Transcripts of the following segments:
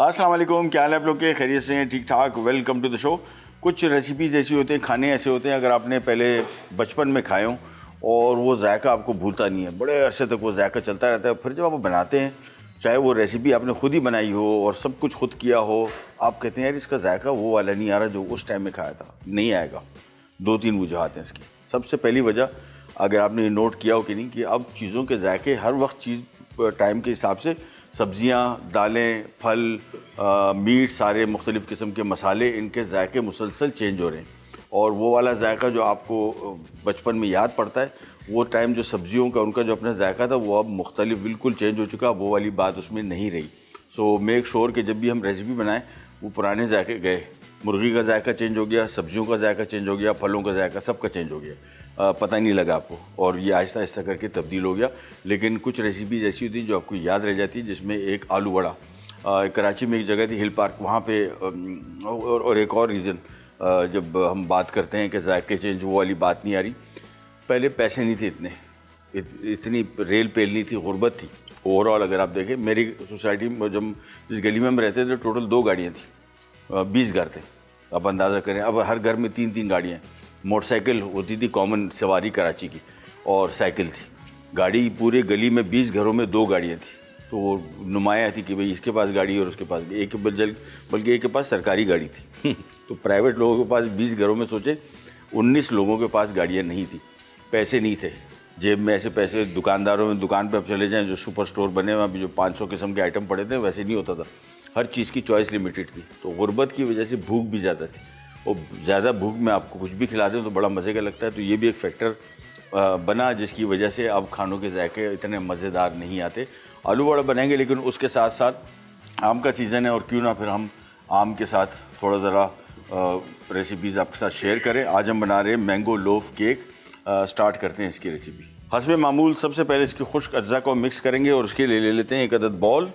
अस्सलाम वालेकुम, क्या हाल है आप लोग के? खैरियत से हैं? ठीक ठाक। Welcome to the show. कुछ रेसिपीज़ ऐसी होते हैं, खाने ऐसे होते हैं, अगर आपने पहले बचपन में खाए हों और वो जायका आपको भूलता नहीं है, बड़े अरसे तक वो जायका चलता रहता है। फिर जब आप बनाते हैं, चाहे वो रेसिपी आपने खुद ही बनाई हो और सब कुछ खुद किया हो, आप कहते हैं यार इसका जायका वो वाला नहीं आ रहा जो उस टाइम में खाया था। नहीं आएगा। 2-3 वजूहत हैं इसकी। सबसे पहली वजह, अगर आपने ये नोट किया हो कि नहीं, कि अब चीज़ों के जायके हर वक्त चीज़ टाइम के हिसाब से, सब्जियां, दालें, फल, मीट, सारे मुख्तलिफ़ किस्म के मसाले, इनके जायके मुसलसल चेंज हो रहे हैं। और वो वाला जायका जो आपको बचपन में याद पड़ता है, वो टाइम जो सब्जियों का उनका जो अपना जायका था, वो अब मुख्तलिफ बिल्कुल चेंज हो चुका। वो वाली बात उसमें नहीं रही। सो मेक श्योर कि जब भी हम रेसिपी बनाएं, वो पुराने जायके गए। मुर्गी का जायका चेंज हो गया, सब्जियों का जायका चेंज हो गया, फलों का जायका सबका चेंज हो गया। पता ही नहीं लगा आपको, और ये आहिस्ता आहिस्ता करके तब्दील हो गया। लेकिन कुछ रेसिपीज़ ऐसी होती हैं जो आपको याद रह जाती है, जिसमें एक आलू वड़ा, कराची में एक जगह थी हिल पार्क, वहाँ पे और एक और रीज़न, जब हम बात करते हैं कि जायके चेंज, वो वाली बात नहीं आ रही। पहले पैसे नहीं थे इतने, इतनी रेल पेल नहीं थी, गुर्बत थी। ओवरऑल अगर आप देखें, मेरी सोसाइटी में जब जिस गली में हम रहते थे, टोटल 2 गाड़ियाँ थी, 20 घर थे। आप अंदाज़ा करें, अब हर घर में 3-3 गाड़ियाँ। मोटरसाइकिल होती थी कॉमन सवारी कराची की, और साइकिल थी। गाड़ी पूरे गली में 20 घरों में 2 गाड़ियाँ थी। तो वो नुमाया थी कि भाई इसके पास गाड़ी है और उसके पास भी एक, बल्कि एक के पास सरकारी गाड़ी थी। तो प्राइवेट लोगों के पास 20 घरों में सोचे 19 लोगों के पास गाड़ियाँ नहीं थी। पैसे नहीं थे जेब में, ऐसे पैसे दुकानदारों में, दुकान पर आप चले जाएँ, जो सुपर स्टोर बने वहाँ भी जो 500 किस्म के आइटम पड़े थे, वैसे नहीं होता था। हर चीज़ की चॉइस लिमिटेड थी। तो गुर्बत की वजह से भूख भी ज़्यादा थी, और ज़्यादा भूख में आपको कुछ भी खिला दें तो बड़ा मज़े का लगता है। तो ये भी एक फैक्टर बना, जिसकी वजह से अब खानों के जायके इतने मज़ेदार नहीं आते। आलू वड़ा बनाएंगे, लेकिन उसके साथ साथ आम का सीज़न है, और क्यों ना फिर हम आम के साथ थोड़ा ज़रा रेसिपीज़ आपके साथ शेयर करें। आज हम बना रहे हैं मैंगो लोफ केक। स्टार्ट करते हैं इसकी रेसिपी। हस्बे मामूल सबसे पहले इसके खुश्क अज्जा को मिक्स करेंगे, और उसके लिए ले लेते हैं 1 अदद बॉल,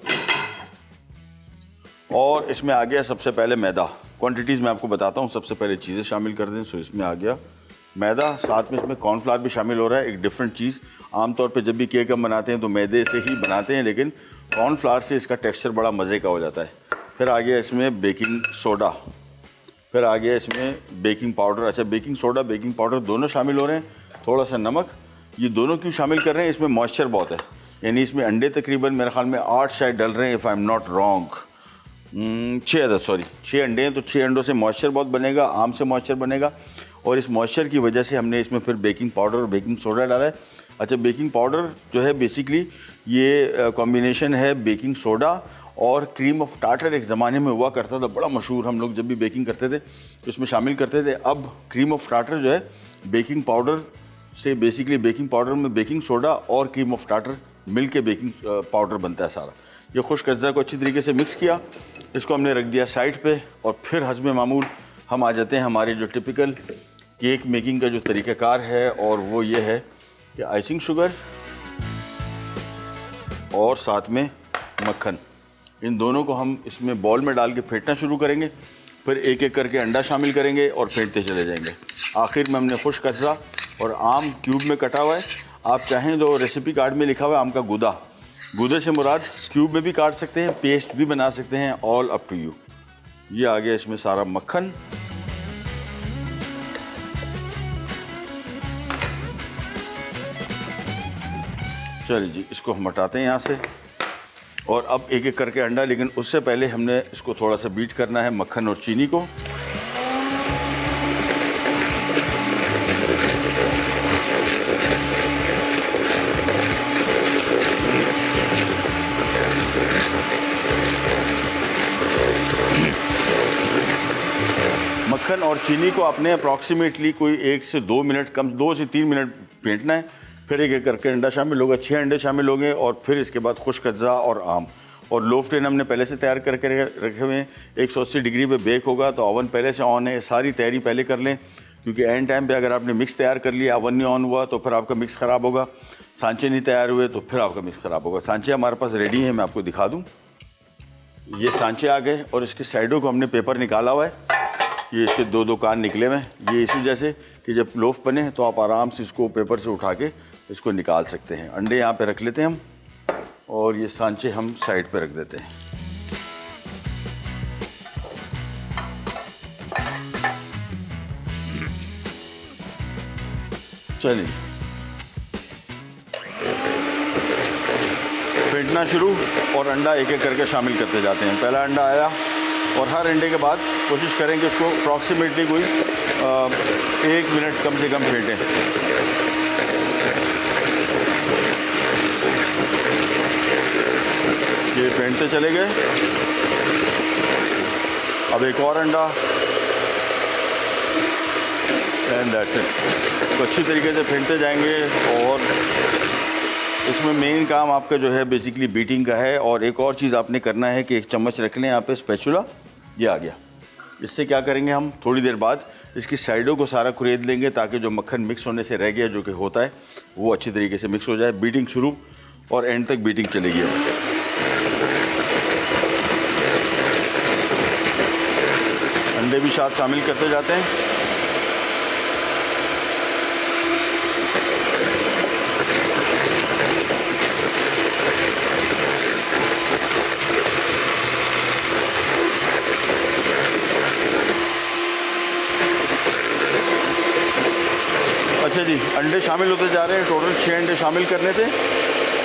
और इसमें आ गया सबसे पहले मैदा। क्वांटिटीज़ मैं आपको बताता हूँ। सबसे पहले चीज़ें शामिल कर दें। सो इसमें आ गया मैदा, साथ में इसमें कॉर्नफ्लावर भी शामिल हो रहा है। एक डिफरेंट चीज़, आमतौर पे जब भी केक हम बनाते हैं तो मैदे से ही बनाते हैं, लेकिन कॉर्नफ्लावर से इसका टेक्सचर बड़ा मज़े का हो जाता है। फिर आ गया इसमें बेकिंग सोडा, फिर आ गया इसमें बेकिंग पाउडर। अच्छा, बेकिंग सोडा, बेकिंग पाउडर दोनों शामिल हो रहे हैं। थोड़ा सा नमक। ये दोनों क्यों शामिल कर रहे हैं? इसमें मॉइस्चर बहुत है, यानी इसमें अंडे तकरीबन मेरे ख्याल में 8 शायद डल रहे हैं, if I am not wrong. 6 अंडे हैं, तो 6 अंडों से मॉइस्चर बहुत बनेगा, आम से मॉइस्चर बनेगा, और इस मॉइस्चर की वजह से हमने इसमें फिर बेकिंग पाउडर और बेकिंग सोडा डाला है। अच्छा, बेकिंग पाउडर जो है बेसिकली ये कॉम्बिनेशन है बेकिंग सोडा और क्रीम ऑफ टार्टर। एक ज़माने में हुआ करता था, बड़ा मशहूर, हम लोग जब भी बेकिंग करते थे तो इसमें शामिल करते थे। अब क्रीम ऑफ टार्टर जो है बेकिंग पाउडर से, बेसिकली बेकिंग पाउडर में बेकिंग सोडा और क्रीम ऑफ टार्टर मिल के बेकिंग पाउडर बनता है सारा। ये खुश्क अज्जा को अच्छी तरीके से मिक्स किया, इसको हमने रख दिया साइड पे, और फिर हस्बे मामूल हम आ जाते हैं हमारे जो टिपिकल केक मेकिंग का जो तरीक़ाकार है, और वो ये है कि आइसिंग शुगर और साथ में मक्खन, इन दोनों को हम इसमें बॉल में डाल के फेंटना शुरू करेंगे। फिर एक एक करके अंडा शामिल करेंगे और फेंटते चले जाएंगे। आखिर में हमने खुश्क अज्जा और आम क्यूब में कटा हुआ है। आप चाहें तो रेसिपी कार्ड में लिखा हुआ है आम का गूदा, गूदे से मुराद क्यूब में भी काट सकते हैं, पेस्ट भी बना सकते हैं, ऑल अप टू यू। ये आ गया इसमें सारा मक्खन। चलिए जी, इसको हम हटाते हैं यहाँ से, और अब एक एक करके अंडा, लेकिन उससे पहले हमने इसको थोड़ा सा बीट करना है मक्खन और चीनी को। मक्खन और चीनी को आपने अप्रॉक्सीमेटली कोई 1 से 2 मिनट, कम 2 से 3 मिनट फेंटना है। फिर एक एक करके अंडा शामिल होगा, 6 अंडे शामिल होंगे, और फिर इसके बाद खुश्क अज्जा और आम। और लोफ टेन हमने पहले से तैयार करके रखे हुए हैं, 180 डिग्री पे बेक होगा, तो ओवन पहले से ऑन है। सारी तैयारी पहले कर लें, क्योंकि एंड टाइम पे अगर आपने मिक्स तैयार कर लिया, ओवन नहीं ऑन हुआ, तो फिर आपका मिक्स ख़राब होगा। सांचे नहीं तैयार हुए तो फिर आपका मिक्स ख़राब होगा। सांचे हमारे पास रेडी हैं, मैं आपको दिखा दूँ। ये सांचे आ गए, और इसके साइडों को हमने पेपर निकाला हुआ है। ये इसके 2-2 कान निकले हुए हैं। ये इस वजह से कि जब लोफ बने तो आप आराम से इसको पेपर से उठा के इसको निकाल सकते हैं। अंडे यहाँ पे रख लेते हैं हम, और ये सांचे हम साइड पे रख देते हैं। चलिए फेंटना शुरू और अंडा एक एक करके शामिल करते जाते हैं। पहला अंडा आया और हर अंडे के बाद कोशिश करें कि उसको अप्रॉक्सीमेटली कोई 1 मिनट कम से कम फेंटें। ये फेंटते चले गए। अब एक और अंडा एंड दैट्स इट। तो अच्छी तरीके से फेंटते जाएंगे और इसमें मेन काम आपका जो है बेसिकली बीटिंग का है। और एक और चीज़ आपने करना है कि एक चम्मच रख लें यहाँ पे स्पैचुला, ये आ गया। इससे क्या करेंगे हम थोड़ी देर बाद इसकी साइडों को सारा कुरेद लेंगे ताकि जो मक्खन मिक्स होने से रह गया जो कि होता है वो अच्छी तरीके से मिक्स हो जाए। बीटिंग शुरू और एंड तक बीटिंग चलेगी। अंडे भी साथ शामिल करते जाते हैं। अच्छा जी, अंडे शामिल होते जा रहे हैं। टोटल 6 अंडे शामिल करने थे।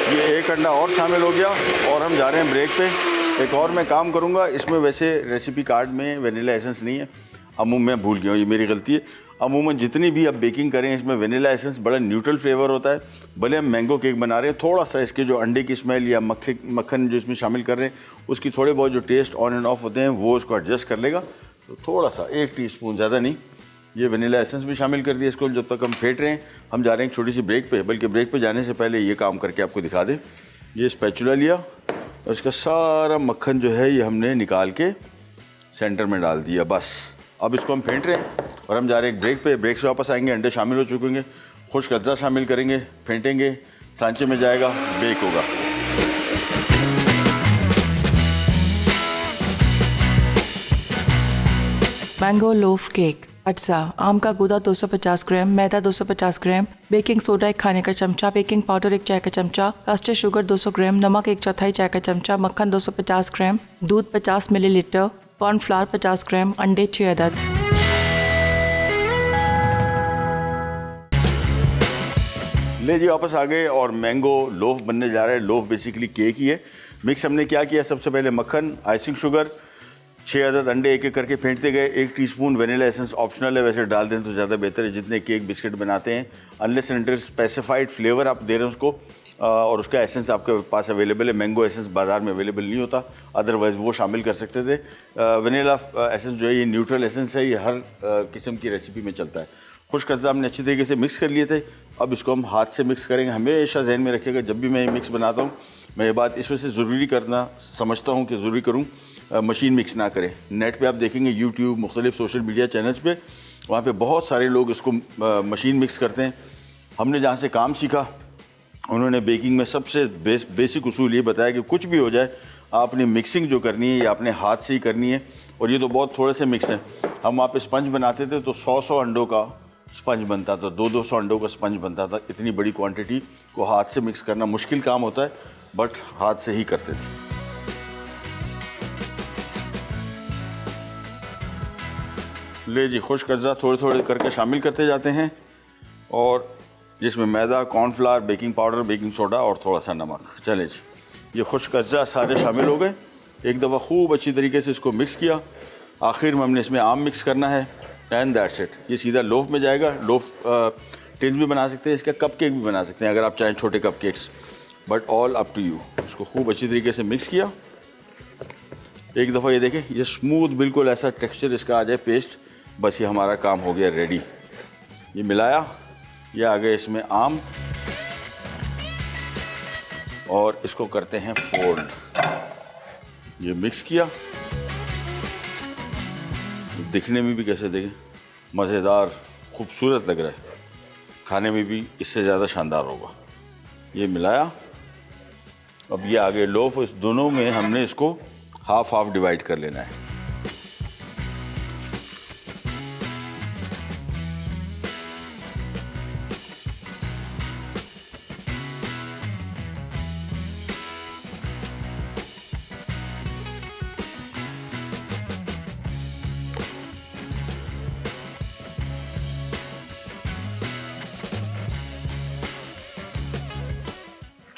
ये एक अंडा और शामिल हो गया और हम जा रहे हैं ब्रेक पे। एक और मैं काम करूँगा, इसमें वैसे रेसिपी कार्ड में वनीला एसेंस नहीं है, अमूमन मैं भूल गया हूँ, ये मेरी गलती है। अमूमन जितनी भी आप बेकिंग करें इसमें वनीला एसेंस बड़ा न्यूट्रल फ्लेवर होता है। भले हम मैंगो केक बना रहे हैं, थोड़ा सा इसके जो अंडे की स्मेल या मक्खन जो इसमें शामिल कर रहे हैं उसकी थोड़े बहुत जो टेस्ट ऑन एंड ऑफ होते हैं वो उसको एडजस्ट कर लेगा। तो थोड़ा सा 1 टीस्पून, ज़्यादा नहीं, ये वनीला एसेंस भी शामिल कर दिया इसको। जब तक हम फेंट रहे हैं हम जा रहे हैं एक छोटी सी ब्रेक पे, बल्कि ब्रेक पे जाने से पहले ये काम करके आपको दिखा दें। ये स्पैचुला लिया और इसका सारा मक्खन जो है ये हमने निकाल के सेंटर में डाल दिया। बस अब इसको हम फेंट रहे हैं और हम जा रहे हैं एक ब्रेक पे। ब्रेक से वापस आएंगे, अंडे शामिल हो चुके होंगे, खुश्क अज्जा शामिल करेंगे, फेंटेंगे, सांचे में जाएगा, बेक होगा। Mango loaf cake. अज्जा, आम का गूदा 250 ग्राम, मैदा 250 ग्राम, बेकिंग सोडा 1 खाने का चमचा, बेकिंग पाउडर 1 चाय का चमचा, कास्टर शुगर 200 ग्राम, नमक 1/4 चाय का चमचा, मक्खन 250 ग्राम, दूध 50 मिलीलीटर, कॉर्नफ्लावर 50 ग्राम, अंडे 6 अदद। ले जी वापस आ गए और मैंगो लोफ बनने जा रहा है। लोफ बेसिकली केक ही है। मिक्स हमने क्या किया, सबसे पहले मक्खन, आइसिंग शुगर, 6 अदद अंडे एक एक करके फेंटते गए। 1 टीस्पून वनीला एसेंस ऑप्शनल है, वैसे डाल दें तो ज़्यादा बेहतर है जितने केक बिस्किट बनाते हैं। Unless and until specified flavour आप दे रहे हैं उसको और उसका एसेंस आपके पास अवेलेबल है। मैंगो एसेंस बाज़ार में अवेलेबल नहीं होता, अदरवाइज़ वो शामिल कर सकते थे। वनीला एसेंस जो है ये न्यूट्रल एसेंस है, ये हर किस्म की रेसिपी में चलता है। खुश्क अज्जा हमने अच्छी तरीके से मिक्स कर लिए थे। अब इसको हम हाथ से मिक्स करेंगे। हमेशा जहन में रखिएगा जब भी मैं ये मिक्स बनाता हूँ, मैं ये बात इस वजह से ज़रूरी करना समझता हूँ कि ज़रूरी करूँ, मशीन मिक्स ना करें। नेट पे आप देखेंगे यूट्यूब, मुख्तलिफ सोशल मीडिया चैनल्स पे, वहाँ पे बहुत सारे लोग इसको मशीन मिक्स करते हैं। हमने जहाँ से काम सीखा उन्होंने बेकिंग में सबसे बेसिक उसूल ये बताया कि कुछ भी हो जाए आपने मिक्सिंग जो करनी है ये आपने हाथ से ही करनी है। और ये तो बहुत थोड़े से मिक्स हैं। हम वहाँ पे स्पंज बनाते थे तो 100 अंडों का स्पंज बनता था, 200 अंडों का स्पंज बनता था। इतनी बड़ी क्वांटिटी को हाथ से मिक्स करना मुश्किल काम होता है, बट हाथ से ही करते थे। ले जी, खुश्क अज्जा थोड़े थोड़े करके शामिल करते जाते हैं और जिसमें मैदा, cornflour, baking powder, baking soda और थोड़ा सा नमक। चले जी, ये खुश्क अज्जा सारे शामिल हो गए। एक दफ़ा खूब अच्छी तरीके से इसको मिक्स किया। आखिर में हमने इसमें आम मिक्स करना है एंड दैट्स इट। ये सीधा लोफ में जाएगा। लोफ टिन्स भी बना सकते हैं, इसका कप केक भी बना सकते हैं अगर आप चाहें, छोटे cupcakes, but all up to you. इसको खूब अच्छी तरीके से मिक्स किया। एक दफ़ा ये देखें, ये स्मूथ बिल्कुल ऐसा टेक्सचर इसका आ जाए पेस्ट, बस ये हमारा काम हो गया रेडी। ये मिलाया, ये आ गए इसमें आम और इसको करते हैं फोल्ड। ये मिक्स किया, दिखने में भी कैसे देखें मज़ेदार, खूबसूरत लग रहा है, खाने में भी इससे ज़्यादा शानदार होगा। ये मिलाया, अब ये आ गए लोफ। इस दोनों में हमने इसको हाफ हाफ डिवाइड कर लेना है।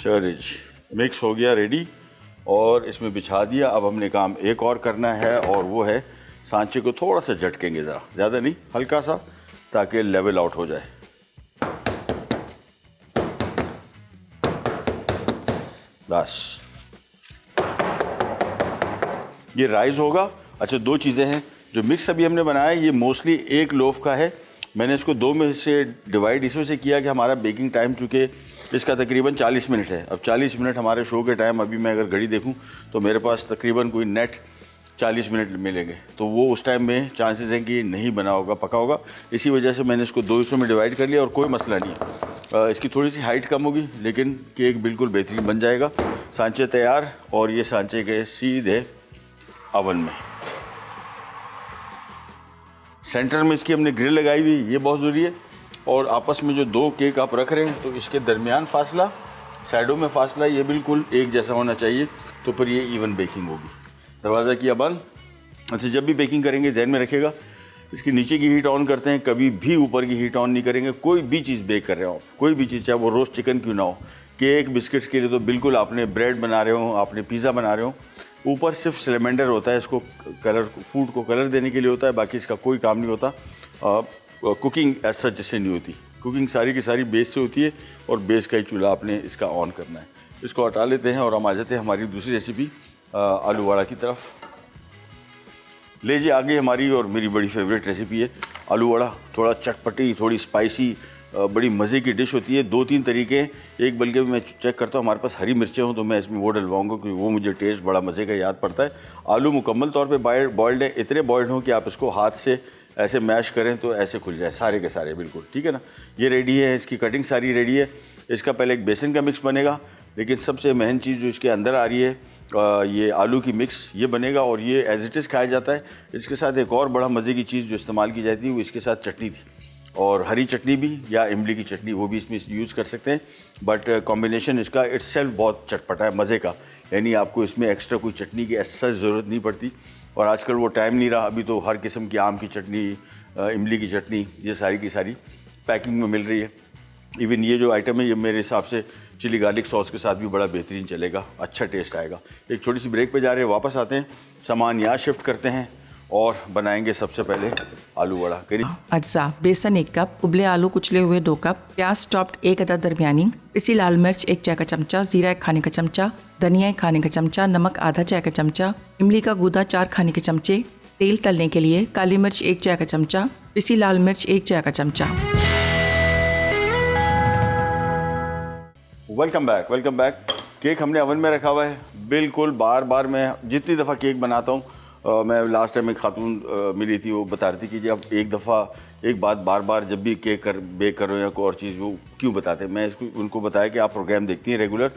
चलिए मिक्स हो गया रेडी और इसमें बिछा दिया। अब हमने काम एक और करना है और वो है सांचे को थोड़ा सा झटकेंगे, ज़्यादा नहीं, हल्का सा, ताकि लेवल आउट हो जाए। बस ये राइस होगा। अच्छा, दो चीज़ें हैं। जो मिक्स अभी हमने बनाया है ये मोस्टली एक लोफ का है। मैंने इसको दो में से डिवाइड इस वजह से किया कि हमारा बेकिंग टाइम चूँकि इसका तकरीबन 40 मिनट है। अब 40 मिनट हमारे शो के टाइम, अभी मैं अगर घड़ी देखूं तो मेरे पास तकरीबन कोई नेट 40 मिनट मिलेंगे, तो वो उस टाइम में चांसेस हैं कि नहीं बना होगा, पका होगा। इसी वजह से मैंने इसको दो हिस्सों में डिवाइड कर लिया और कोई मसला नहीं है। इसकी थोड़ी सी हाइट कम होगी लेकिन केक बिल्कुल बेहतरीन बन जाएगा। सांचे तैयार और ये सांचे के सीधे अवन में। सेंटर में इसकी हमने ग्रिल लगाई हुई, ये बहुत ज़रूरी है। और आपस में जो दो केक आप रख रहे हैं तो इसके दरमियान फासला, साइडों में फासला, ये बिल्कुल एक जैसा होना चाहिए, तो फिर ये इवन बेकिंग होगी। दरवाज़ा किया बंद। अच्छा, जब भी बेकिंग करेंगे ध्यान में रखिएगा इसकी नीचे की हीट ऑन करते हैं, कभी भी ऊपर की हीट ऑन नहीं करेंगे। कोई भी चीज़ बेक कर रहे हो, कोई भी चीज़, चाहे वो रोस्ट चिकन क्यों ना हो, केक बिस्किट्स के लिए तो बिल्कुल, आपने ब्रेड बना रहे हो, आपने पिज़्ज़ा बना रहे हो, ऊपर सिर्फ सिलेमेंडर होता है, इसको कलर, फूड को कलर देने के लिए होता है, बाकी इसका कोई काम नहीं होता। कुकिंग एज सच जिससे नहीं होती, कुकिंग सारी की सारी बेस से होती है और बेस का ही चूल्हा आपने इसका ऑन करना है। इसको हटा लेते हैं और हम आ जाते हैं हमारी दूसरी रेसिपी आलू वड़ा की तरफ। ले जी, आगे हमारी और मेरी बड़ी फेवरेट रेसिपी है आलू वड़ा। थोड़ा चटपटी, थोड़ी स्पाइसी, बड़ी मज़े की डिश होती है। दो तीन तरीके, एक बल्कि मैं चेक करता हूँ हमारे पास हरी मिर्चें हों तो मैं इसमें वो डलवाऊँगा क्योंकि वो मुझे टेस्ट बड़ा मज़े का याद पड़ता है। आलू मुकम्मल तौर पे बॉयल्ड है, इतने बॉयल्ड हों कि आप इसको हाथ से ऐसे मैश करें तो ऐसे खुल जाए सारे के सारे, बिल्कुल ठीक है ना। ये रेडी है, इसकी कटिंग सारी रेडी है। इसका पहले एक बेसन का मिक्स बनेगा, लेकिन सबसे महंगी चीज़ जो इसके अंदर आ रही है ये आलू की मिक्स, ये बनेगा और ये एज इट इज़ खाया जाता है। इसके साथ एक और बड़ा मज़े की चीज़ जो इस्तेमाल की जाती है वो इसके साथ चटनी थी, और हरी चटनी भी या इमली की चटनी, वो भी इसमें यूज़ कर सकते हैं। बट कॉम्बिनेशन इसका इट्सेल्फ बहुत चटपटा है, मज़े का, यानी आपको इसमें एक्स्ट्रा कोई चटनी की ऐसा ज़रूरत नहीं पड़ती। और आजकल वो टाइम नहीं रहा, अभी तो हर किस्म की आम की चटनी, इमली की चटनी, ये सारी की सारी पैकिंग में मिल रही है। इवन ये जो आइटम है ये मेरे हिसाब से चिली गार्लिक सॉस के साथ भी बड़ा बेहतरीन चलेगा, अच्छा टेस्ट आएगा। एक छोटी सी ब्रेक पे जा रहे हैं, वापस आते हैं, सामान यहाँ शिफ्ट करते हैं और बनाएंगे सबसे पहले आलू वड़ा। करिए। अज्जा, बेसन 1 कप, उबले आलू कुचले हुए 2 कप, प्याज चॉप्ड 1 अदद दरमियानी, पिसी लाल मिर्च 1 चाय का चमचा, जीरा 1 खाने का चमचा, धनिया 1 खाने का चमचा, नमक आधा चाय का चमचा, इमली का गूदा 4 खाने के चमचे, तेल तलने के लिए काली मिर्च 1 चाय का चमचा, पिसी लाल मिर्च 1 चाय का चमचा। Welcome back. केक हमने ओवन में रखा हुआ है। बिल्कुल बार बार मैं जितनी दफ़ा केक बनाता हूँ, मैं लास्ट टाइम एक खातून मिली थी, वो बता रही थी कि आप एक बात बार बार जब भी केक बेक कर रहे हो या कोई और चीज़, वो क्यों बताते हैं। मैं इसको उनको बताया कि आप प्रोग्राम देखती हैं रेगुलर,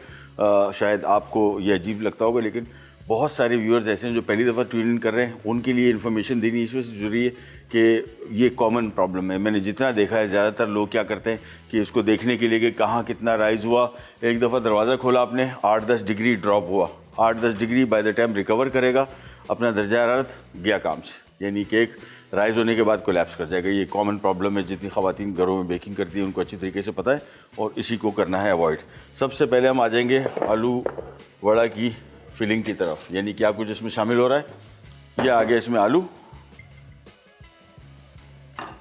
शायद आपको ये अजीब लगता होगा, लेकिन बहुत सारे व्यूअर्स ऐसे हैं जो पहली दफ़ा ट्यून इन कर रहे हैं, उनके लिए इन्फॉर्मेशन देनी इस वजह से ज़रूरी है कि ये कॉमन प्रॉब्लम है। मैंने जितना देखा है, ज़्यादातर लोग क्या करते हैं कि इसको देखने के लिए कि कहाँ कितना राइज़ हुआ, एक दफ़ा दरवाज़ा खोला आपने, 8-10 डिग्री ड्रॉप हुआ, 8-10 degree by the time recover करेगा अपना दर्जा हरारत, गया काम से, यानी केक राइज़ होने के बाद कोलैप्स कर जाएगा। ये कॉमन प्रॉब्लम है, जितनी ख़वातीन घरों में बेकिंग करती हैं उनको अच्छी तरीके से पता है और इसी को करना है अवॉइड। सबसे पहले हम आ जाएंगे आलू वड़ा की फिलिंग की तरफ, यानी क्या कुछ इसमें शामिल हो रहा है। ये आ गया इसमें आलू,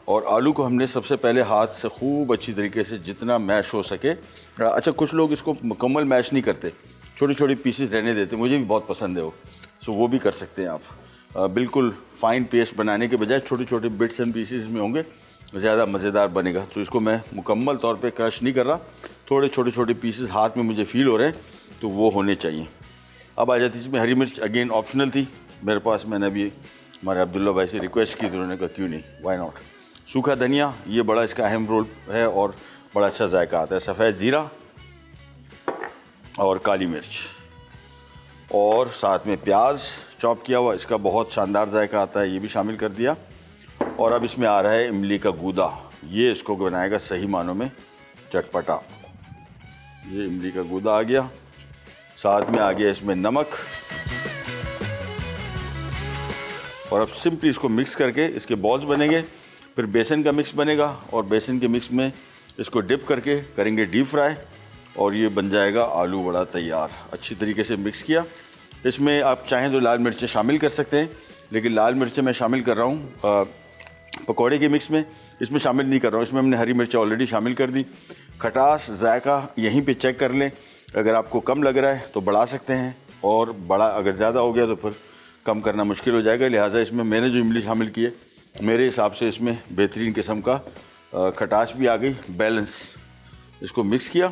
और आलू को हमने सबसे पहले हाथ से खूब अच्छी तरीके से जितना मैश हो सके। अच्छा, कुछ लोग इसको मुकम्मल मैश नहीं करते, छोटी छोटी पीसेस रहने देते, मुझे भी बहुत पसंद है वो, सो वो भी कर सकते हैं आप। बिल्कुल फाइन पेस्ट बनाने के बजाय छोटे छोटे बिट्स एंड पीसेस में होंगे, ज़्यादा मज़ेदार बनेगा। तो इसको मैं मुकम्मल तौर पे क्रश नहीं कर रहा, थोड़े छोटे छोटे पीसेस हाथ में मुझे फील हो रहे हैं, तो वो होने चाहिए। अब आ जाती इसमें हरी मिर्च, अगेन ऑप्शनल थी मेरे पास, मैंने अभी हमारे अब्दुल्ला भाई से रिक्वेस्ट की तो उन्होंने कहा क्यों नहीं, वाई नॉट। सूखा धनिया, ये बड़ा इसका अहम रोल है और बड़ा अच्छा जायका आता है। सफ़ेद ज़ीरा और काली मिर्च, और साथ में प्याज चॉप किया हुआ, इसका बहुत शानदार जायका आता है, ये भी शामिल कर दिया। और अब इसमें आ रहा है इमली का गूदा, ये इसको बनाएगा सही मानों में चटपटा। ये इमली का गूदा आ गया, साथ में आ गया इसमें नमक, और अब सिंपली इसको मिक्स करके इसके बॉल्स बनेंगे। फिर बेसन का मिक्स बनेगा और बेसन के मिक्स में इसको डिप करके करेंगे डीप फ्राई, और ये बन जाएगा आलू वड़ा तैयार। अच्छी तरीके से मिक्स किया। इसमें आप चाहें तो लाल मिर्चें शामिल कर सकते हैं, लेकिन लाल मिर्चें मैं शामिल कर रहा हूँ पकौड़े के मिक्स में, इसमें शामिल नहीं कर रहा हूँ। इसमें हमने हरी मिर्चें ऑलरेडी शामिल कर दी। खटास जायका यहीं पे चेक कर लें, अगर आपको कम लग रहा है तो बढ़ा सकते हैं, और बड़ा अगर ज़्यादा हो गया तो फिर कम करना मुश्किल हो जाएगा। लिहाजा इसमें मैंने जो इमली शामिल की है, मेरे हिसाब से इसमें बेहतरीन किस्म का खटास भी आ गई, बैलेंस। इसको मिक्स किया।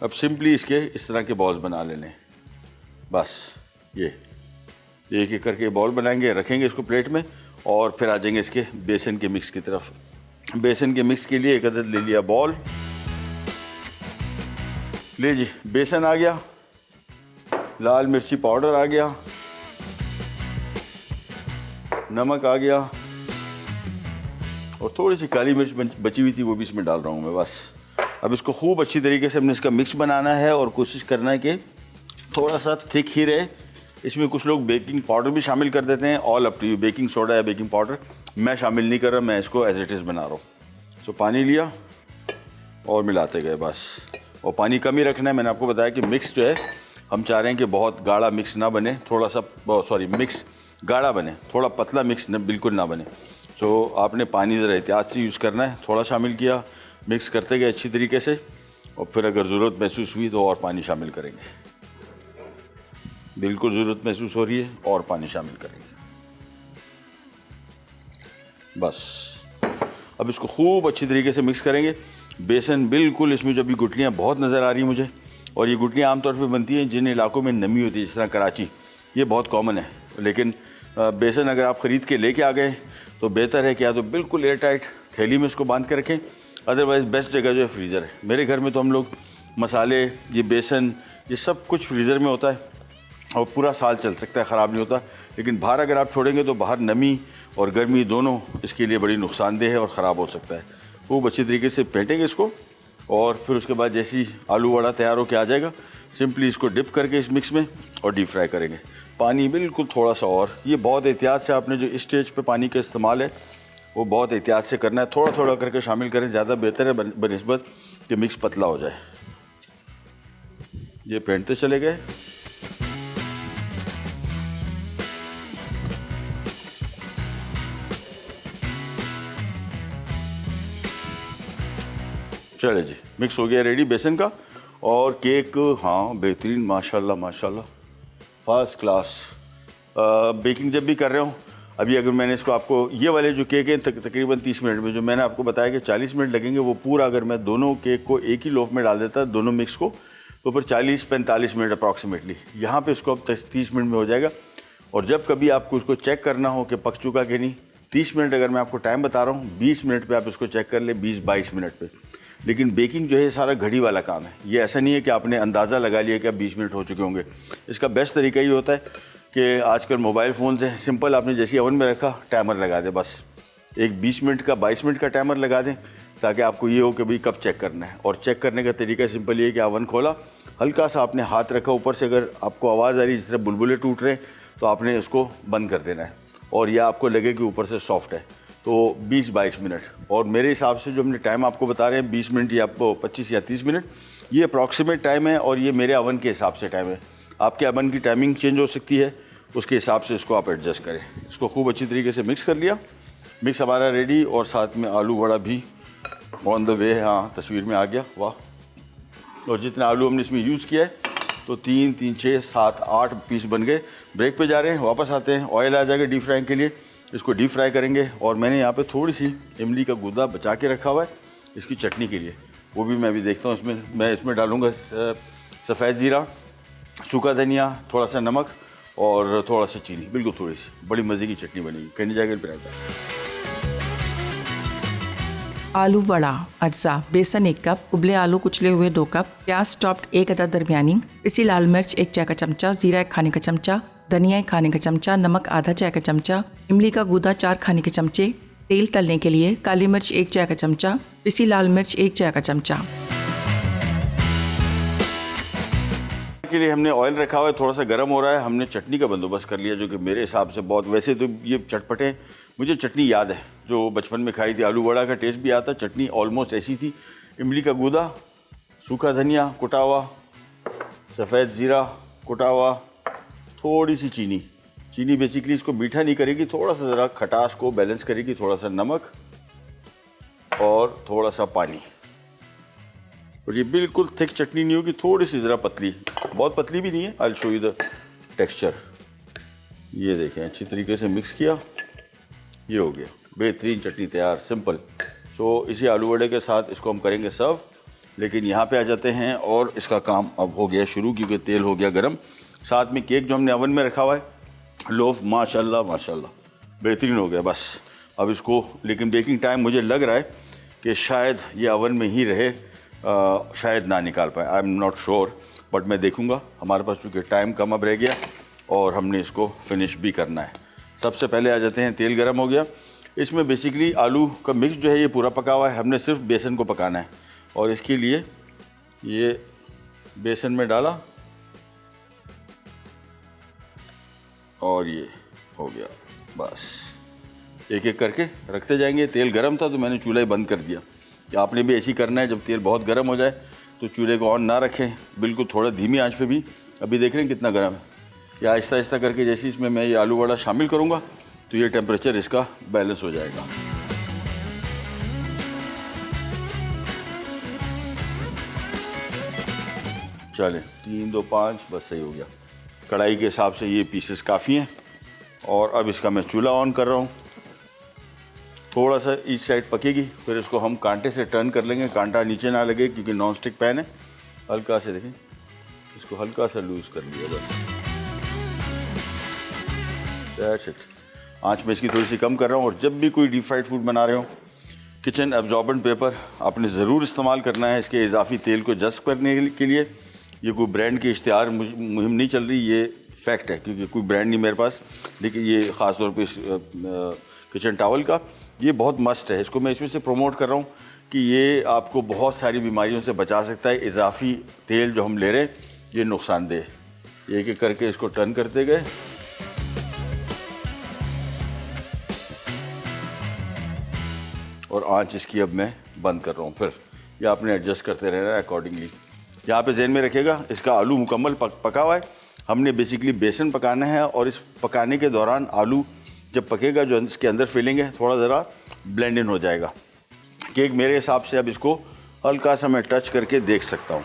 अब सिंपली इसके इस तरह के बॉल्स बना लेने, बस ये एक एक करके बॉल बनाएंगे, रखेंगे इसको प्लेट में, और फिर आ जाएंगे इसके बेसन के मिक्स की तरफ। बेसन के मिक्स के लिए एक अदद ले लिया बॉल, ले जी बेसन आ गया, लाल मिर्ची पाउडर आ गया, नमक आ गया, और थोड़ी सी काली मिर्च बची हुई थी वो भी इसमें डाल रहा हूँ मैं, बस। अब इसको खूब अच्छी तरीके से हमने इसका मिक्स बनाना है, और कोशिश करना है कि थोड़ा सा थिक ही रहे। इसमें कुछ लोग बेकिंग पाउडर भी शामिल कर देते हैं, all up to you, baking soda या बेकिंग पाउडर। मैं शामिल नहीं कर रहा, मैं इसको एज इट इज़ बना रहा हूँ। तो पानी लिया और मिलाते गए बस, और पानी कम ही रखना है। मैंने आपको बताया कि मिक्स जो है हम चाह रहे हैं कि बहुत गाढ़ा मिक्स ना बने, थोड़ा सा मिक्स गाढ़ा बने, थोड़ा पतला मिक्स बिल्कुल ना बने। तो आपने पानी ज़रा एहतियात से यूज़ करना है। थोड़ा शामिल किया, मिक्स करते गए अच्छी तरीके से, और फिर अगर ज़रूरत महसूस हुई तो और पानी शामिल करेंगे। बिल्कुल ज़रूरत महसूस हो रही है और पानी शामिल करेंगे, बस। अब इसको खूब अच्छी तरीके से मिक्स करेंगे। बेसन बिल्कुल इसमें जो अभी गुठलियाँ बहुत नज़र आ रही हैं मुझे, और ये गुठलियाँ आमतौर पे बनती हैं जिन इलाकों में नमी होती है, जिस तरह कराची, ये बहुत कॉमन है। लेकिन बेसन अगर आप ख़रीद के लेके आ गए तो बेहतर है कि या तो बिल्कुल एयर टाइट थैली में इसको बांध के रखें, अदरवाइज़ बेस्ट जगह जो है फ्रीज़र है। मेरे घर में तो हम लोग मसाले, ये बेसन, ये सब कुछ फ्रीज़र में होता है, और पूरा साल चल सकता है, ख़राब नहीं होता। लेकिन बाहर अगर आप छोड़ेंगे तो बाहर नमी और गर्मी दोनों इसके लिए बड़ी नुकसानदेह है और ख़राब हो सकता है। खूब अच्छी तरीके से फेंटेंगे इसको, और फिर उसके बाद जैसे ही आलू वड़ा तैयार होकर आ जाएगा, सिंपली इसको डिप करके इस मिक्स में और डीप फ्राई करेंगे। पानी बिल्कुल थोड़ा सा, और ये बहुत एहतियात से आपने जो इस स्टेज पे पानी का इस्तेमाल है वो बहुत एहतियात से करना है। थोड़ा थोड़ा करके शामिल करें, ज़्यादा बेहतर है बनिस्बत कि मिक्स पतला हो जाए। ये फेंटते चले गए। चले जी, मिक्स हो गया रेडी बेसन का। और केक, हाँ बेहतरीन, माशाल्लाह माशाल्लाह, फर्स्ट क्लास। बेकिंग जब भी कर रहे हो, अभी अगर मैंने इसको आपको, ये वाले जो केक हैं तकरीबन 30 मिनट में, जो मैंने आपको बताया कि 40 मिनट लगेंगे, वो पूरा अगर मैं दोनों केक को एक ही लोफ में डाल देता, दोनों मिक्स को, तो फिर 40-45 मिनट अप्रॉक्सीमेटली। यहाँ पे इसको अब 30 मिनट में हो जाएगा। और जब कभी आपको उसको चेक करना हो कि पक चुका कि नहीं, 30 मिनट अगर मैं आपको टाइम बता रहा हूँ, 20 मिनट पे आप इसको चेक कर ले, 20-22 मिनट पे। लेकिन बेकिंग जो है सारा घड़ी वाला काम है। ये ऐसा नहीं है कि आपने अंदाज़ा लगा लिया कि अब 20 मिनट हो चुके होंगे। इसका बेस्ट तरीका ये होता है कि आजकल मोबाइल फ़ोन्स हैं, सिंपल आपने जैसे ओवन में रखा, टाइमर लगा दें, बस एक 20 मिनट का 22 मिनट का टाइमर लगा दें, ताकि आपको ये हो कि भाई कब चेक करना है। और चेक करने का तरीका सिंपल ये है कि ओवन खोला, हल्का सा आपने हाथ रखा ऊपर से, अगर आपको आवाज़ आ रही है जिस तरह बुलबुले टूट रहे हैं, तो आपने इसको बंद कर देना है, और यह आपको लगे कि ऊपर से सॉफ्ट है। तो 20-22 मिनट, और मेरे हिसाब से जो हमने टाइम आपको बता रहे हैं 20 मिनट या आपको 25 या 30 मिनट, ये अप्रॉक्सीमेट टाइम है, और ये मेरे अवन के हिसाब से टाइम है। आपके अवन की टाइमिंग चेंज हो सकती है, उसके हिसाब से इसको आप एडजस्ट करें। इसको खूब अच्छी तरीके से मिक्स कर लिया। मिक्स हमारा रेडी, और साथ में आलू वड़ा भी ऑन द वे है। हाँ, तस्वीर में आ गया, वाह। और जितना आलू हमने इसमें यूज़ किया है, तो 3, 3, 6, 7, 8 पीस बन गए। ब्रेक पे जा रहे हैं, वापस आते हैं। ऑयल आ जाएगा डीप फ्राइंग के लिए, इसको डीप फ्राई करेंगे। और मैंने यहाँ पे थोड़ी सी इमली का गूदा बचा के रखा हुआ है इसकी चटनी के लिए, वो भी मैं अभी देखता हूँ। मैं इसमें डालूँगा सफ़ेद ज़ीरा, सूखा धनिया, थोड़ा सा नमक और थोड़ा सा चीनी, बिल्कुल थोड़ी सी। बड़ी मज़े की चटनी बनेगी। कहने जाएगा फिर आलू वड़ा अज्जा, बेसन 1 कप, उबले आलू कुचले हुए 2 कप, प्याज स्टॉप्ड 1 अदद दरमियानी, पिसी लाल मिर्च 1 चाय का चमचा, जीरा 1 खाने का चमचा, धनिया 1 खाने का चमचा, नमक आधा चाय का चमचा, इमली का गूदा 4 खाने के चमचे, तेल तलने के लिए काली मिर्च 1 चाय का चमचा, पिसी लाल मिर्च 1 चाय का चमचा। के लिए हमने ऑयल रखा हुआ है, थोड़ा सा गर्म हो रहा है। हमने चटनी का बंदोबस्त कर लिया, जो कि मेरे हिसाब से बहुत, वैसे तो ये चटपटे, मुझे चटनी याद है जो बचपन में खाई थी, आलू वड़ा का टेस्ट भी आता, चटनी ऑलमोस्ट ऐसी थी। इमली का गूदा सूखा धनिया कुटा हुआ, सफ़ेद ज़ीरा कुटा हुआ, थोड़ी सी चीनी। चीनी बेसिकली इसको मीठा नहीं करेगी, थोड़ा सा ज़रा खटास को बैलेंस करेगी। थोड़ा सा नमक और थोड़ा सा पानी। और ये बिल्कुल थिक चटनी नहीं होगी, थोड़ी सी ज़रा पतली, बहुत पतली भी नहीं है। I show you the texture. ये देखें, अच्छी तरीके से मिक्स किया, ये हो गया बेहतरीन चटनी तैयार, सिंपल। तो इसी आलू वड़े के साथ इसको हम करेंगे सर्व। लेकिन यहाँ पे आ जाते हैं और इसका काम अब हो गया शुरू, क्योंकि तेल हो गया गरम। साथ में केक जो हमने ओवन में रखा हुआ है, लोफ, माशाल्लाह माशाल्लाह बेहतरीन हो गया। बस अब इसको, लेकिन बेकिंग टाइम मुझे लग रहा है कि शायद ये ओवन में ही रहे, शायद ना निकाल पाए, I am not sure, but मैं देखूँगा। हमारे पास चूँकि टाइम कम अब रह गया और हमने इसको फिनिश भी करना है। सबसे पहले आ जाते हैं, तेल गरम हो गया। इसमें बेसिकली आलू का मिक्स जो है ये पूरा पका हुआ है, हमने सिर्फ बेसन को पकाना है। और इसके लिए ये बेसन में डाला और ये हो गया। बस एक एक करके रखते जाएंगे। तेल गरम था तो मैंने चूल्हा ही बंद कर दिया। कि आपने भी ऐसे ही करना है, जब तेल बहुत गर्म हो जाए तो चूल्हे को ऑन ना रखें, बिल्कुल थोड़ा धीमी आंच पे भी। अभी देख रहे हैं कितना गर्म है। या आहिस्ता आहिस्ता करके जैसे इसमें मैं ये आलू वड़ा शामिल करूँगा तो ये टेम्परेचर इसका बैलेंस हो जाएगा। चलें, 3 2 5 बस सही हो गया। कढ़ाई के हिसाब से ये पीसेस काफ़ी हैं। और अब इसका मैं चूल्हा ऑन कर रहा हूँ। थोड़ा सा ईच साइड पकेगी, फिर इसको हम कांटे से टर्न कर लेंगे, कांटा नीचे ना लगे, क्योंकि नॉन स्टिक पैन है। हल्का से देखें, इसको हल्का सा लूज़ कर लिया बस। That's it. आँच में इसकी थोड़ी सी कम कर रहा हूँ। और जब भी कोई डीप फ्राइड फूड बना रहे हो, किचन एब्जॉर्बेंट पेपर आपने ज़रूर इस्तेमाल करना है इसके इजाफी तेल को जज़्ब करने के लिए। ये कोई ब्रांड की इश्तिहार मुहिम नहीं चल रही, ये फैक्ट है, क्योंकि कोई ब्रांड नहीं मेरे पास। लेकिन ये ख़ास तौर पे किचन टॉवल का ये बहुत मस्ट है। इसको मैं इसमें से प्रमोट कर रहा हूँ कि ये आपको बहुत सारी बीमारियों से बचा सकता है। इजाफी तेल जो हम ले रहे हैं ये नुकसानदेह। एक एक करके इसको टर्न करते गए। और आंच इसकी अब मैं बंद कर रहा हूँ। फिर ये आपने एडजस्ट करते रहना है अकॉर्डिंगली। यहाँ पे ज़हन में रखिएगा, इसका आलू मुकम्मल पका हुआ है। हमने बेसिकली बेसन पकाना है और इस पकाने के दौरान आलू जब पकेगा, जो इसके अंदर फिलिंग है, थोड़ा ज़रा ब्लेंड इन हो जाएगा। केक मेरे हिसाब से अब इसको हल्का सा मैं टच करके देख सकता हूँ।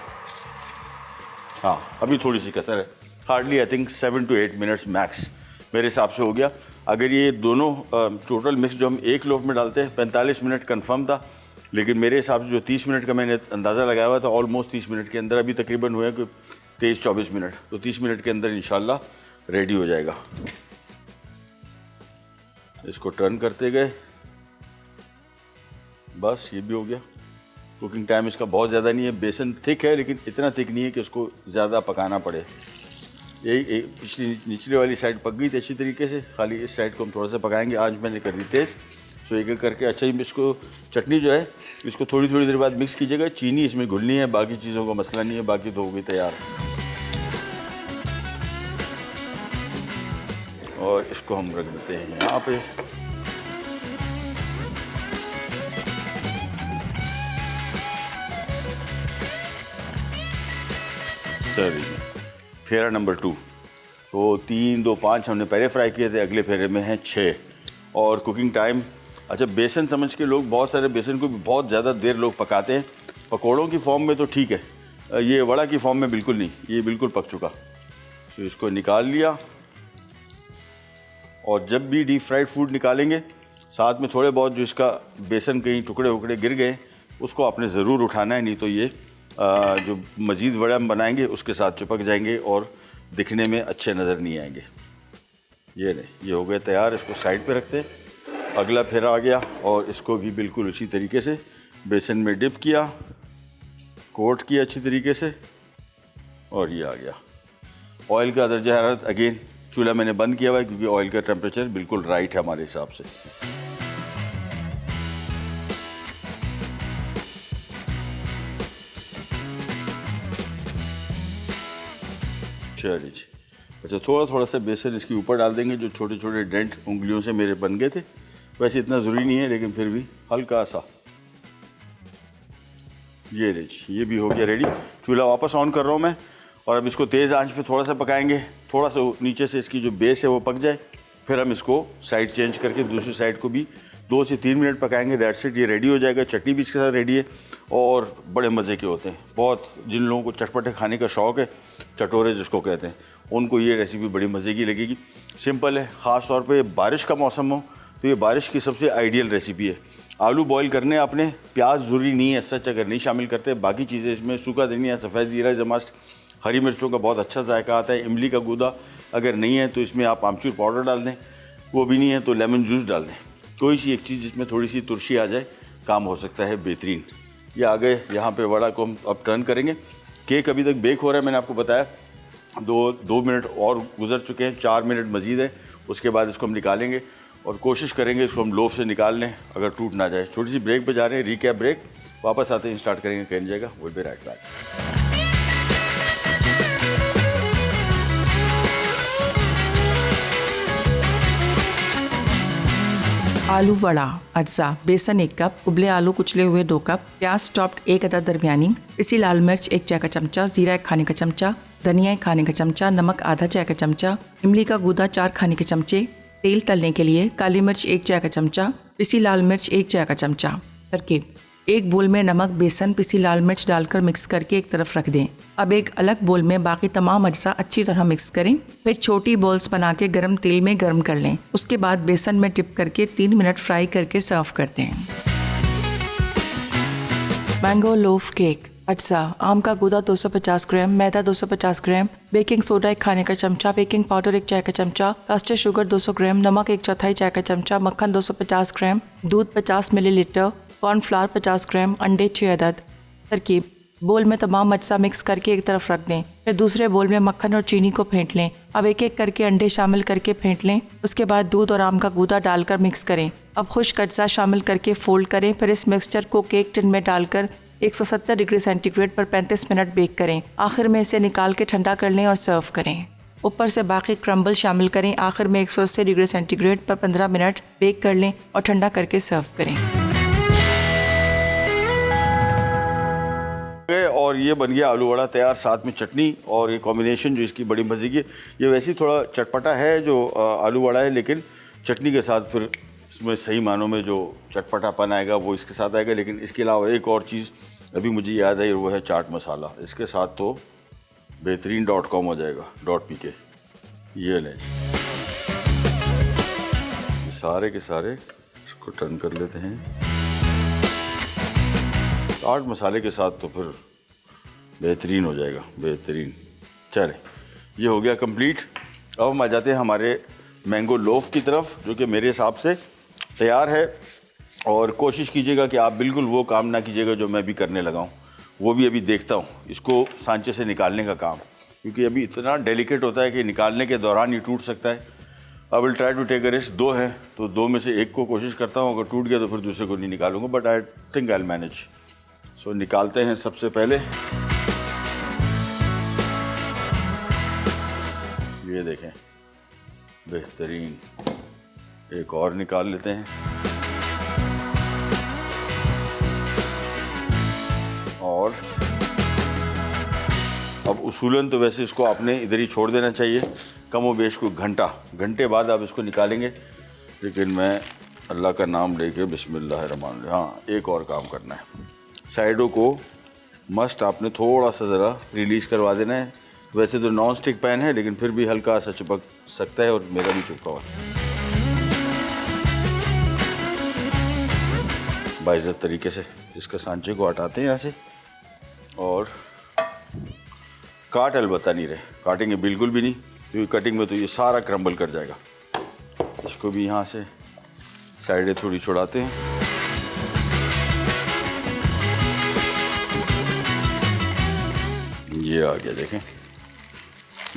हाँ, अभी थोड़ी सी कसर है, hardly I think 7 to 8 minutes max मेरे हिसाब से हो गया। अगर ये दोनों टोटल मिक्स जो हम एक लोफ में डालते हैं 45 मिनट कन्फर्म था, लेकिन मेरे हिसाब से जो 30 मिनट का मैंने अंदाज़ा लगाया हुआ था, ऑलमोस्ट 30 मिनट के अंदर अभी तकरीबन हुए हैं 23-24 मिनट। तो 30 मिनट के अंदर इंशाल्लाह रेडी हो जाएगा। इसको टर्न करते गए, बस ये भी हो गया। कुकिंग टाइम इसका बहुत ज़्यादा नहीं है। बेसन थिक है, लेकिन इतना थिक नहीं है कि उसको ज़्यादा पकाना पड़े। यही पिछली निचली वाली साइड पक गई थी अच्छी तरीके से, खाली इस साइड को हम थोड़ा सा पकाएंगे। आज मैंने कर दी तेज़। सो एक एक करके अच्छा ही इसको, चटनी जो है इसको थोड़ी थोड़ी देर बाद मिक्स कीजिएगा। चीनी इसमें घुलनी है, बाकी चीज़ों का मसला नहीं है, बाकी तो हो गई तैयार। और इसको हम रख देते हैं यहाँ पे। चलिए, फेरा नंबर 2। तो 3 2 5 हमने पहले फ्राई किए थे, अगले फेरे में हैं 6। और कुकिंग टाइम, अच्छा बेसन समझ के लोग बहुत सारे बेसन को भी बहुत ज़्यादा देर लोग पकाते हैं। पकौड़ों की फॉर्म में तो ठीक है, ये वड़ा की फॉर्म में बिल्कुल नहीं, ये बिल्कुल पक चुका। तो इसको निकाल लिया। और जब भी डीप फ्राइड फूड निकालेंगे, साथ में थोड़े बहुत जो इसका बेसन कहीं टुकड़े उकड़े गिर गए, उसको आपने ज़रूर उठाना है, नहीं तो ये जो मज़ीद वड़ा हम बनाएंगे उसके साथ चिपक जाएंगे और दिखने में अच्छे नज़र नहीं आएंगे। ये नहीं, ये हो गए तैयार। इसको साइड पे रखते हैं। अगला फेरा आ गया और इसको भी बिल्कुल उसी तरीके से बेसन में डिप किया, कोट किया अच्छी तरीके से, और ये आ गया। ऑयल का दर्जा हरारत अगेन चूल्हा मैंने बंद किया हुआ है, क्योंकि ऑयल का टेम्परेचर बिल्कुल राइट है हमारे हिसाब से। चलिए जी, अच्छा थोड़ा थोड़ा सा बेसन इसके ऊपर डाल देंगे। जो छोटे छोटे डेंट उंगलियों से मेरे बन गए थे, वैसे इतना ज़रूरी नहीं है, लेकिन फिर भी हल्का सा। ये लीजिए, ये भी हो गया रेडी। चूल्हा वापस ऑन कर रहा हूँ मैं, और अब इसको तेज़ आंच पे थोड़ा सा पकाएंगे, थोड़ा सा नीचे से इसकी जो बेस है वो पक जाए, फिर हम इसको साइड चेंज करके दूसरी साइड को भी 2 से 3 मिनट पकाएंगे। दैट्स इट, ये रेडी हो जाएगा। चटनी भी इसके साथ रेडी है और बड़े मज़े के होते हैं। बहुत जिन लोगों को चटपटे खाने का शौक़ है, चटोरे जिसको कहते हैं, उनको ये रेसिपी बड़ी मज़े की लगेगी। सिंपल है, ख़ास तौर पे बारिश का मौसम हो तो ये बारिश की सबसे आइडियल रेसिपी है। आलू बॉईल करने आपने, प्याज ज़रूरी नहीं है, सच अगर नहीं शामिल करते, बाकी चीज़ें इसमें सूखा धनिया, सफ़ेद ज़ीरा इज़ अ मस्ट, हरी मिर्चों का बहुत अच्छा जायका आता है। इमली का गूदा अगर नहीं है तो इसमें आप आमचूर पाउडर डाल दें, वो भी नहीं है तो लेमन जूस डाल दें। कोई सी एक चीज़ जिसमें थोड़ी सी तुलसी आ जाए, काम हो सकता है बेहतरीन। ये आ गए, यहाँ पे वड़ा को हम अब टर्न करेंगे। केक अभी तक बेक हो रहा है, मैंने आपको बताया 2 मिनट और गुजर चुके हैं, 4 मिनट मज़ीद है। उसके बाद इसको हम निकालेंगे और कोशिश करेंगे इसको हम लोफ से निकाल लें, अगर टूट ना जाए। छोटी सी ब्रेक पे जा रहे हैं, रिकैप ब्रेक, वापस आते हैं स्टार्ट करेंगे। कह जाएगा विल बी राइट बैक। आलू वड़ा अज्जा, बेसन 1 कप, उबले आलू कुचले हुए 2 कप, प्याज स्टॉप्ड 1 अदद दरमियानी, पिसी लाल मिर्च 1 चाय का चमचा, जीरा 1 खाने का चमचा, धनिया 1 खाने का चमचा, नमक आधा चाय का चमचा, इमली का गूदा 4 खाने के चमचे, तेल तलने के लिए काली मिर्च 1 चाय का चमचा, पिसी लाल मिर्च 1 चाय का चमचा। तरकीब: एक बोल में नमक, बेसन, पिसी लाल मिर्च डालकर मिक्स करके एक तरफ रख दें। अब एक अलग बोल में बाकी तमाम अज्जा अच्छी तरह मिक्स करें। फिर छोटी बॉल्स बना के गर्म तेल में गर्म कर लें। उसके बाद बेसन में डिप करके 3 मिनट फ्राई करके सर्व कर दें। मैंगो लोफ केक अज्जा, आम का गूदा 250 ग्राम, मैदा 250 ग्राम, बेकिंग सोडा 1 खाने का चमचा, बेकिंग पाउडर 1 चाय का चमचा, कास्टर शुगर 200 ग्राम, नमक 1/4 चाय का चमचा, मक्खन 250 ग्राम, दूध 50 मिलीलीटर, कॉर्नफ्लावर 50 ग्राम, अंडे 6 अदद। तरकीब: बोल में तमाम अज्जा मिक्स करके एक तरफ रख दें। फिर दूसरे बोल में मक्खन और चीनी को फेंट लें। अब एक एक करके अंडे शामिल करके फेंट लें। उसके बाद दूध और आम का गूदा डालकर मिक्स करें। अब खुश्क अज्जा शामिल करके फोल्ड करें। फिर इस मिक्सचर को केक टिन में डालकर 170 डिग्री सेंटीग्रेड पर 35 मिनट बेक करें। आखिर में इसे निकाल के ठंडा कर लें और सर्व करें। ऊपर से बाकी क्रम्बल शामिल करें। आखिर में 180 डिग्री सेंटीग्रेड पर 15 मिनट बेक कर लें और ठंडा करके सर्व करें। और ये बन गया आलू वड़ा तैयार, साथ में चटनी, और ये कॉम्बिनेशन जो इसकी बड़ी मज़े की। ये वैसे ही थोड़ा चटपटा है जो आलू वड़ा है, लेकिन चटनी के साथ फिर इसमें सही मानों में जो चटपटापन आएगा वो इसके साथ आएगा। लेकिन इसके अलावा एक और चीज़ अभी मुझे याद आई, वो है चाट मसाला। इसके साथ तो बेहतरीन .com हो जाएगा, .pk। ये लें, सारे के सारे इसको टर्न कर लेते हैं। चाट मसाले के साथ तो फिर बेहतरीन हो जाएगा, बेहतरीन। चले, ये हो गया कंप्लीट। अब हम आ जाते हैं हमारे मैंगो लोफ की तरफ, जो कि मेरे हिसाब से तैयार है। और कोशिश कीजिएगा कि आप बिल्कुल वो काम ना कीजिएगा जो मैं भी करने लगा हूँ। वो भी अभी देखता हूँ, इसको सांचे से निकालने का काम, क्योंकि अभी इतना डेलिकेट होता है कि निकालने के दौरान ही टूट सकता है। I will try to take a risk. 2 हैं तो 2 में से एक को कोशिश करता हूँ, अगर टूट गया तो फिर दूसरे को नहीं निकालूंगा, but I think I will manage. So निकालते हैं सबसे पहले। ये देखें, बेहतरीन। एक और निकाल लेते हैं। और अब उसूलन तो वैसे इसको आपने इधर ही छोड़ देना चाहिए, कम व बेश को घंटे बाद आप इसको निकालेंगे। लेकिन मैं अल्लाह का नाम लेके बिस्मिल्लाहिर्रहमानिर्रहीम, हाँ एक और काम करना है। साइडों को मस्ट आपने थोड़ा सा ज़रा रिलीज़ करवा देना है। वैसे तो नॉन स्टिक पैन है, लेकिन फिर भी हल्का सा चिपक सकता है, और मेरा भी चिपका हुआ है। बाइज़्ज़त तरीके से इसके सांचे को हटाते हैं यहाँ से, और काट अलबत्ता नहीं रहे, काटेंगे बिल्कुल भी नहीं, क्योंकि कटिंग में तो ये सारा क्रम्बल कर जाएगा। इसको भी यहाँ से साइडें थोड़ी छुड़ाते हैं। ये आ गया, देखें,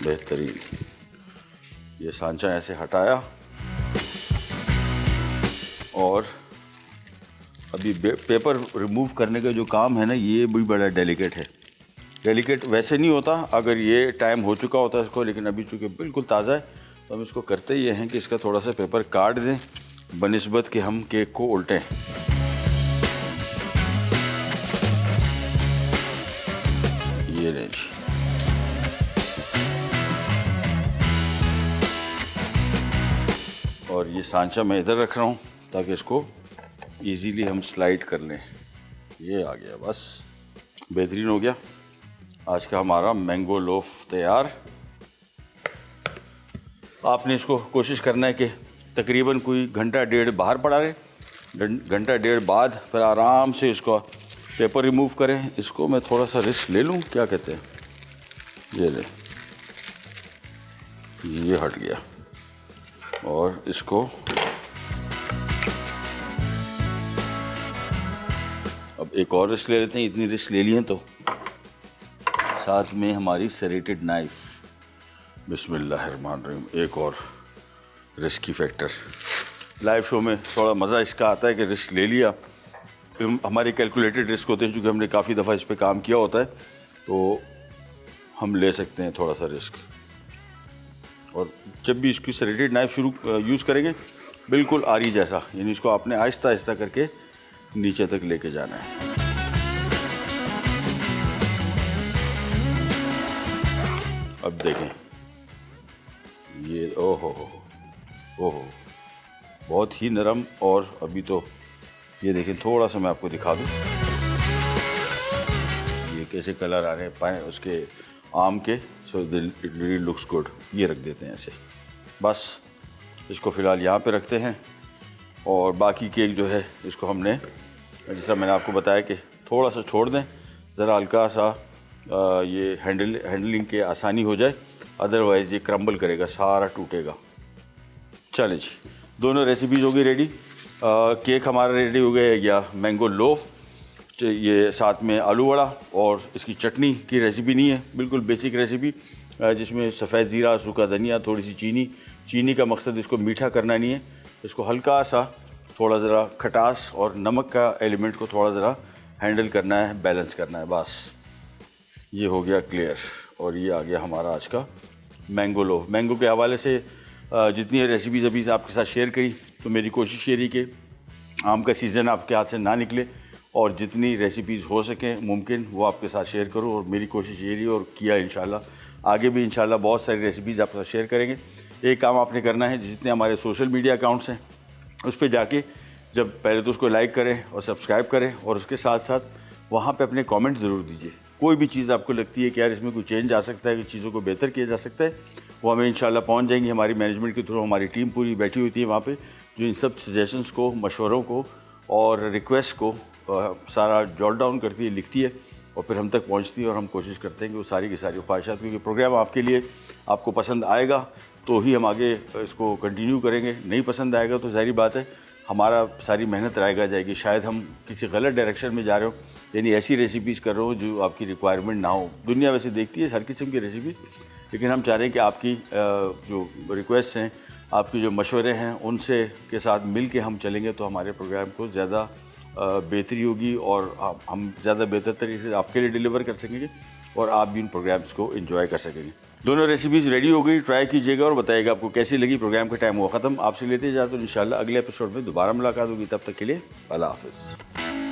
बेहतरीन। ये सांचा ऐसे हटाया, और अभी पेपर रिमूव करने का जो काम है ना, ये भी बड़ा डेलिकेट है। डेलिकेट वैसे नहीं होता अगर ये टाइम हो चुका होता है इसको, लेकिन अभी चूँकि बिल्कुल ताज़ा है तो हम इसको करते ही हैं कि इसका थोड़ा सा पेपर काट दें, बनिस्बत कि हम केक को उल्टें। ये लें जी। और ये सांचा मैं इधर रख रहा हूँ ताकि इसको इजीली हम स्लाइड कर लें। ये आ गया, बस बेहतरीन हो गया। आज का हमारा मैंगो लोफ तैयार। आपने इसको कोशिश करना है कि तकरीबन कोई घंटा डेढ़ बाहर पड़ा रहे, घंटा डेढ़ बाद फिर आराम से इसको पेपर रिमूव करें। इसको मैं थोड़ा सा रिस्क ले लूँ, क्या कहते हैं, ये ले, ये हट गया। और इसको अब एक और रिस्क ले लेते हैं। इतनी रिस्क ले लिए तो साथ में हमारी सेरेटेड नाइफ। बिस्मिल्लाहिर्रहमानिर्रहीम। एक और रिस्की फैक्टर। लाइव शो में थोड़ा मज़ा इसका आता है कि रिस्क ले लिया। हमारे कैलकुलेटेड रिस्क होते हैं, चूँकि हमने काफ़ी दफ़ा इस पर काम किया होता है तो हम ले सकते हैं थोड़ा सा रिस्क। और जब भी इसकी सेरेटेड नाइफ यूज़ करेंगे बिल्कुल आरी जैसा, यानी इसको आपने आहिस्ता आहिस्ता करके नीचे तक लेके जाना है। अब देखें ये, ओहो बहुत ही नरम। और अभी तो ये देखें, थोड़ा सा मैं आपको दिखा दूं ये कैसे कलर आ रहे हैं पाए उसके आम के। So it really looks good. ये रख देते हैं ऐसे, बस इसको फ़िलहाल यहाँ पे रखते हैं। और बाकी केक जो है इसको हमने, जिस तरह मैंने आपको बताया कि थोड़ा सा छोड़ दें, ज़रा हल्का सा ये हैंडलिंग के आसानी हो जाए, अदरवाइज़ ये क्रम्बल करेगा, सारा टूटेगा। चलें जी, दोनों रेसिपीज़ हो गई रेडी। केक हमारा रेडी हो गया या मैंगो लोफ, ये साथ में आलू वड़ा। और इसकी चटनी की रेसिपी नहीं है, बिल्कुल बेसिक रेसिपी जिसमें सफ़ेद ज़ीरा, सूखा धनिया, थोड़ी सी चीनी का मकसद इसको मीठा करना नहीं है, इसको हल्का सा थोड़ा ज़रा खटास और नमक का एलिमेंट को थोड़ा ज़रा हैंडल करना है, बैलेंस करना है, बस ये हो गया क्लियर। और ये आ गया हमारा आज का मैंगो लोफ। मैंगो के हवाले से जितनी रेसिपीज़ अभी आपके साथ शेयर करी, तो मेरी कोशिश ये रही कि आम का सीज़न आपके हाथ से ना निकले और जितनी रेसिपीज़ हो सकें मुमकिन वो आपके साथ शेयर करूं। और मेरी कोशिश ये रही और किया इंशाल्लाह। आगे भी इंशाल्लाह बहुत सारी रेसिपीज़ आपके साथ शेयर करेंगे। एक काम आपने करना है, जितने हमारे सोशल मीडिया अकाउंट्स हैं उस पर जाके जब पहले तो उसको लाइक करें और सब्सक्राइब करें, और उसके साथ साथ वहाँ पे अपने कमेंट ज़रूर दीजिए। कोई भी चीज़ आपको लगती है कि यार इसमें कोई चेंज आ सकता है, कि चीज़ों को बेहतर किया जा सकता है, वो हमें इंशाल्लाह पहुँच जाएंगी। हमारी मैनेजमेंट के थ्रू हमारी टीम पूरी बैठी होती है वहाँ पे, जो इन सब सजेशंस को, मशवरों को और रिक्वेस्ट को सारा जॉट डाउन करती है, लिखती है और फिर हम तक पहुँचती है। और हम कोशिश करते हैं कि वो सारी की सारी ख्वाहिशात, क्योंकि प्रोग्राम आपके लिए आपको पसंद आएगा तो ही हम आगे इसको कंटिन्यू करेंगे। नहीं पसंद आएगा तो ज़ाहिर बात है हमारा सारी मेहनत रायगा जाएगी। शायद हम किसी गलत डायरेक्शन में जा रहे हो, यानी ऐसी रेसिपीज़ कर रहे हो जो आपकी रिक्वायरमेंट ना हो। दुनिया वैसे देखती है हर किस्म की रेसिपी, लेकिन हम चाह रहे हैं कि आपकी जो रिक्वेस्ट हैं, आपके जो मशवरे हैं, उनसे के साथ मिल के हम चलेंगे तो हमारे प्रोग्राम को ज़्यादा बेहतरी होगी और हम ज़्यादा बेहतर तरीके से आपके लिए डिलीवर कर सकेंगे और आप भी इन प्रोग्राम्स को एंजॉय कर सकेंगे। दोनों रेसिपीज़ रेडी हो गई, ट्राई कीजिएगा और बताइएगा आपको कैसी लगी। प्रोग्राम का टाइम हुआ ख़त्म, आपसे लेते जाते तो इंशाल्लाह अगले एपिसोड में दोबारा मुलाकात होगी। तब तक के लिए अल्लाह हाफ़िज़।